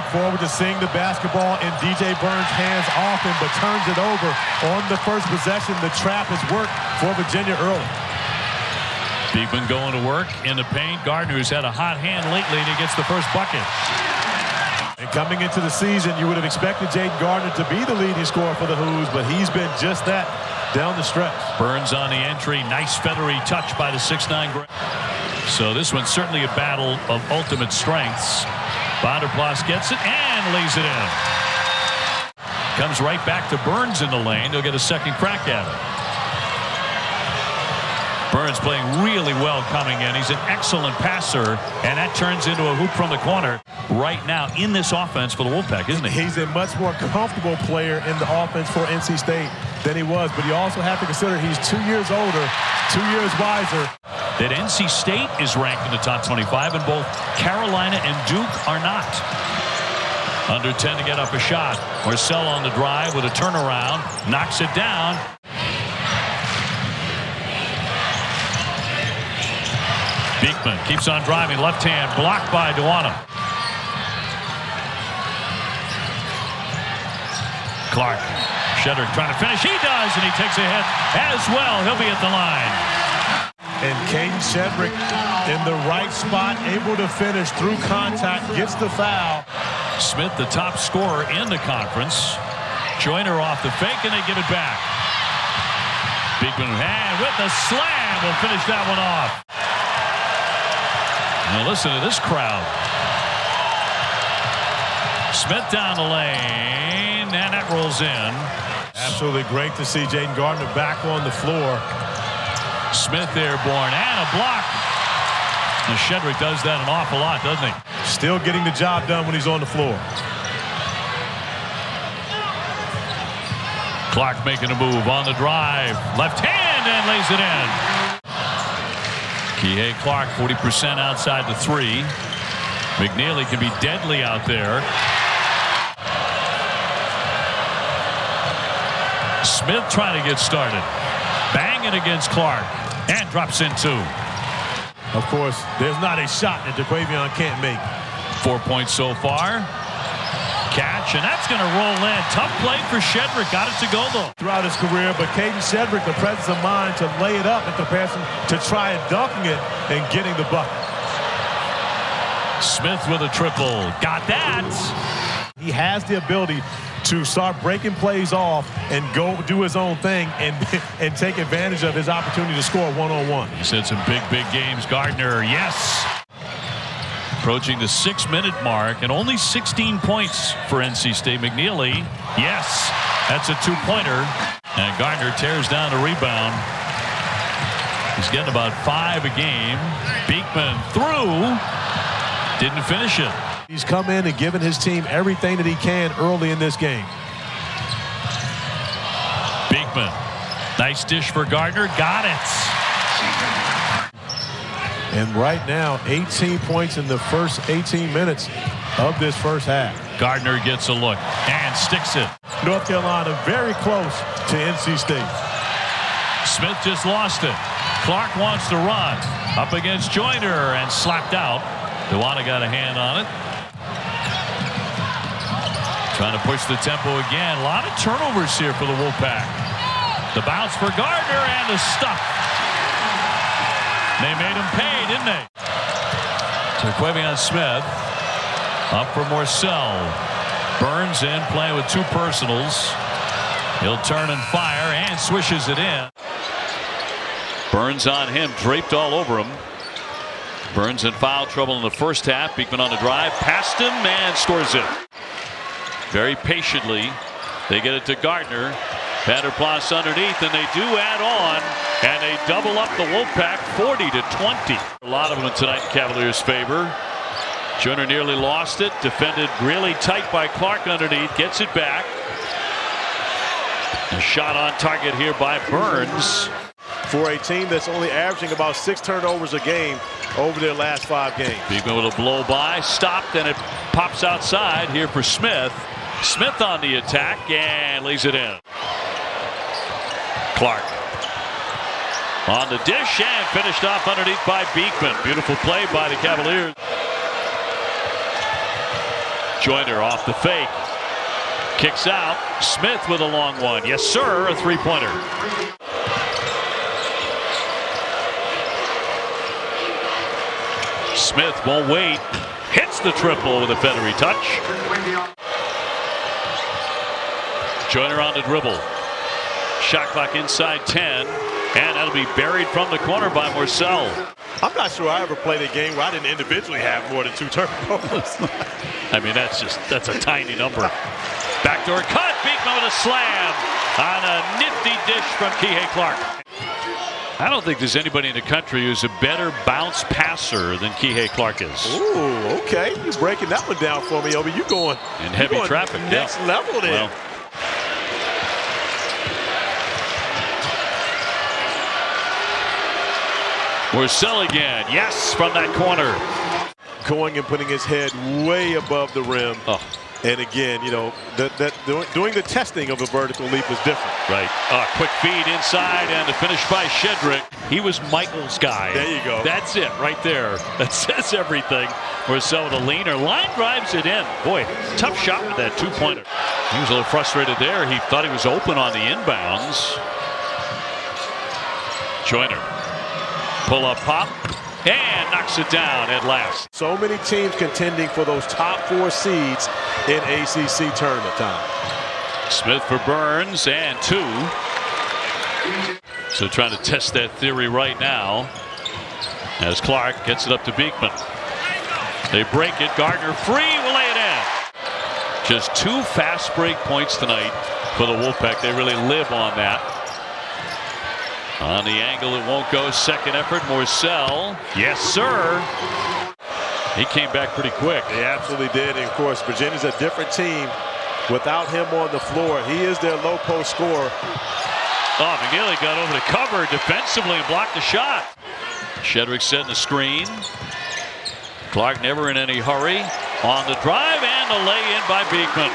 look forward to seeing the basketball in DJ Burns' hands often, but turns it over on the first possession. The trap has worked for Virginia early. Beekman going to work in the paint. Gardner's had a hot hand lately, and he gets the first bucket. And coming into the season, you would have expected Jayden Gardner to be the leading scorer for the Hoos, but he's been just that down the stretch. Burns on the entry. Nice feathery touch by the 6'9". So this one's certainly a battle of ultimate strengths. Vanderplas gets it and lays it in. Comes right back to Burns in the lane. He'll get a second crack at it. Burns playing really well coming in. He's an excellent passer, and that turns into a hoop from the corner right now in this offense for the Wolfpack, isn't he? He's a much more comfortable player in the offense for NC State than he was, but you also have to consider he's 2 years older, 2 years wiser. That NC State is ranked in the top 25, and both Carolina and Duke are not. Under 10 to get up a shot. Morsell on the drive with a turnaround, knocks it down. Beekman keeps on driving, left hand blocked by Duana. Clark, Shedrick trying to finish. He does, and he takes a hit as well. He'll be at the line. And Caden Shedrick in the right spot, able to finish through contact, gets the foul. Smith, the top scorer in the conference. Joyner off the fake, and they give it back. Beekman hand with the slam will finish that one off. Now listen to this crowd. Smith down the lane, and that rolls in. Absolutely great to see Jayden Gardner back on the floor. Smith airborne, and a block. And Shedrick does that an awful lot, doesn't he? Still getting the job done when he's on the floor. Clark making a move on the drive. Left hand, and lays it in. Kihei Clark 40% outside the three. McNeely can be deadly out there. Smith trying to get started. Banging against Clark. And drops in two. Of course, there's not a shot that Terquavion can't make. 4 points so far. Catch, and that's going to roll in. Tough play for Shedrick. Got it to go, though. Throughout his career, but Caden Shedrick, the presence of mind to lay it up in comparison to try and dunking it and getting the bucket. Smith with a triple. Got that. He has the ability to start breaking plays off and go do his own thing and take advantage of his opportunity to score one-on-one. He's had some big games. Gardner, yes. Approaching the 6-minute mark, and only 16 points for NC State. McNeely, yes, that's a two-pointer. And Gardner tears down the rebound. He's getting about 5 a game. Beekman through. Didn't finish it. He's come in and given his team everything that he can early in this game. Beekman, nice dish for Gardner. Got it. And right now, 18 points in the first 18 minutes of this first half. Gardner gets a look and sticks it. North Carolina very close to NC State. Smith just lost it. Clark wants to run. Up against Joyner and slapped out. Duana got a hand on it. Trying to push the tempo again. A lot of turnovers here for the Wolfpack. The bounce for Gardner and the stuff. They made him pay, didn't they? Terquavion Smith up for Morsell. Burns in, playing with 2 personals. He'll turn and fire and swishes it in. Burns on him, draped all over him. Burns in foul trouble in the first half. Beekman on the drive, past him and scores it. Very patiently, they get it to Gardner. Vanderplas underneath, and they do add on, and they double up the Wolfpack 40-20. A lot of them tonight in Cavaliers' favor. Joyner nearly lost it, defended really tight by Clark underneath, gets it back. A shot on target here by Burns. For a team that's only averaging about 6 turnovers a game over their last 5 games. Beekman with a blow by, stopped, and it pops outside here for Smith. Smith on the attack and lays it in. Clark on the dish and finished off underneath by Beekman. Beautiful play by the Cavaliers. Joyner off the fake. Kicks out. Smith with a long one. Yes, sir. A three-pointer. Smith won't wait. Hits the triple with a feathery touch. Joyner on the dribble. Shot clock inside 10. And that'll be buried from the corner by Morsell. I'm not sure I ever played a game where I didn't individually have more than 2 turnovers. I mean, that's a tiny number. Backdoor cut. Beekman with a slam on a nifty dish from Kihei Clark. I don't think there's anybody in the country who's a better bounce passer than Kihei Clark is. Ooh, okay. You're breaking that one down for me, Obi. You going in heavy traffic. Next level there. Well, Morsell again. Yes, from that corner. Going and putting his head way above the rim. Oh. And again, you know, doing the testing of a vertical leap is different. Right. Quick feed inside and the finish by Shedrick. He was Michael's guy. There you go. That's it right there. That says everything. Morsell with a leaner. Line drives it in. Boy, tough shot with that two-pointer. He was a little frustrated there. He thought he was open on the inbounds. Joyner. Pull up pop. And knocks it down at last. So many teams contending for those top 4 seeds in ACC tournament time. Smith for Burns and 2. So trying to test that theory right now as Clark gets it up to Beekman. They break it. Gardner free will lay it in. Just 2 fast break points tonight for the Wolfpack. They really live on that. On the angle, it won't go. Second effort, Morsell. Yes, sir. He came back pretty quick. He absolutely did. And of course, Virginia's a different team without him on the floor. He is their low post scorer. Oh, McNeely got over the cover defensively and blocked the shot. Shedrick setting the screen. Clark never in any hurry. On the drive and the lay-in by Beekman.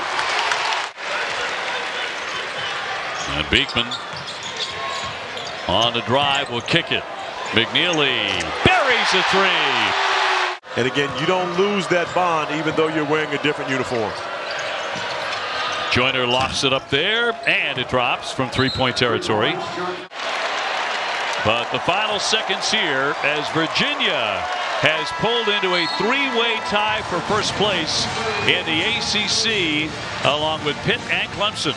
And Beekman on the drive will kick it. McNeely buries a 3. And again, you don't lose that bond even though you're wearing a different uniform. Joyner lofts it up there and it drops from 3-point territory. But the final seconds here as Virginia has pulled into a 3-way tie for first place in the ACC along with Pitt and Clemson.